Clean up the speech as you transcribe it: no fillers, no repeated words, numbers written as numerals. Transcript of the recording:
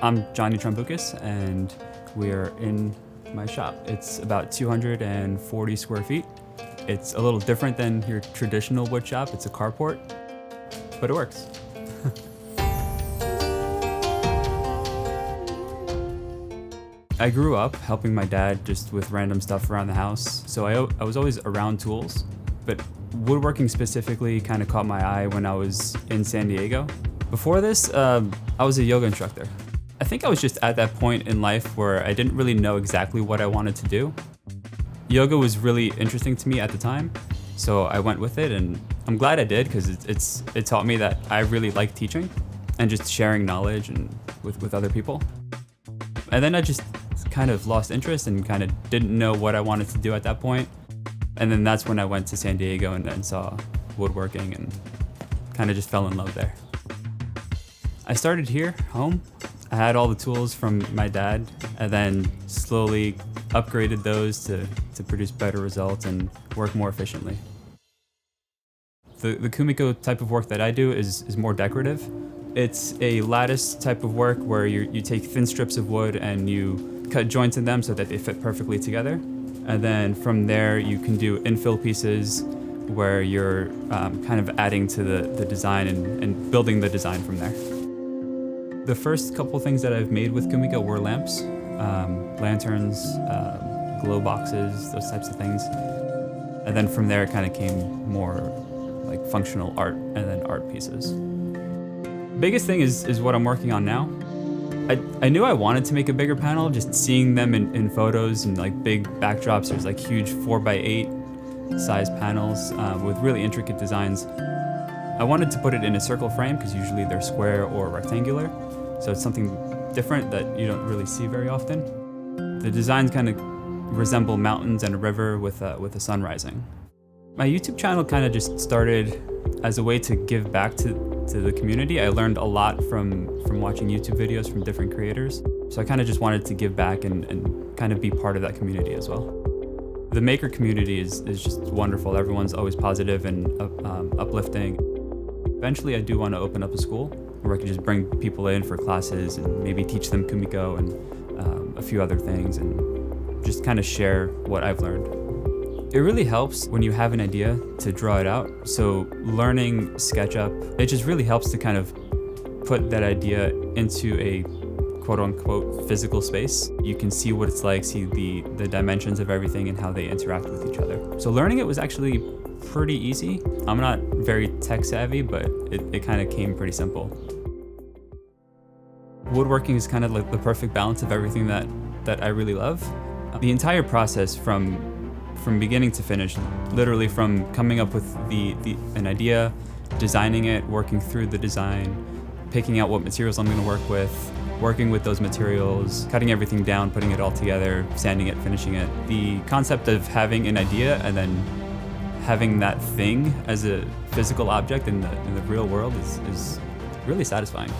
I'm Johnny Trumbukas, and we are in my shop. It's about 240 square feet. It's a little different than your traditional wood shop. It's a carport, but it works. I grew up helping my dad just with random stuff around the house, so I was always around tools, but woodworking specifically kind of caught my eye when I was in San Diego. Before this, I was a yoga instructor. I think I was just at that point in life where I didn't really know exactly what I wanted to do. Yoga was really interesting to me at the time, so I went with it, and I'm glad I did because it taught me that I really like teaching and just sharing knowledge and with other people. And then I just kind of lost interest and kind of didn't know what I wanted to do at that point. And then that's when I went to San Diego and saw woodworking and kind of just fell in love there. I started here, home. I had all the tools from my dad and then slowly upgraded those to produce better results and work more efficiently. The Kumiko type of work that I do is more decorative. It's a lattice type of work where you take thin strips of wood and you cut joints in them so that they fit perfectly together. And then from there you can do infill pieces where you're kind of adding to the design and building the design from there. The first couple things that I've made with Kumiko were lamps, lanterns, glow boxes, those types of things. And then from there it kind of came more like functional art and then art pieces. Biggest thing is what I'm working on now. I knew I wanted to make a bigger panel, just seeing them in photos and like big backdrops. There's like huge 4x8 size panels with really intricate designs. I wanted to put it in a circle frame because usually they're square or rectangular. So it's something different that you don't really see very often. The designs kind of resemble mountains and a river with a sun rising. My YouTube channel kind of just started as a way to give back to the community. I learned a lot from watching YouTube videos from different creators. So I kind of just wanted to give back and kind of be part of that community as well. The maker community is just wonderful. Everyone's always positive and uplifting. Eventually I do want to open up a school where I can just bring people in for classes and maybe teach them Kumiko and a few other things and just kind of share what I've learned. It really helps when you have an idea to draw it out. So learning SketchUp, it just really helps to kind of put that idea into a quote unquote physical space. You can see what it's like, see the dimensions of everything and how they interact with each other. So learning it was actually pretty easy. I'm not very tech savvy, but it kind of came pretty simple. Woodworking is kind of like the perfect balance of everything that I really love. The entire process from beginning to finish, literally from coming up with an idea, designing it, working through the design, picking out what materials I'm going to work with, working with those materials, cutting everything down, putting it all together, sanding it, finishing it. The concept of having an idea and then having that thing as a physical object in the real world is really satisfying.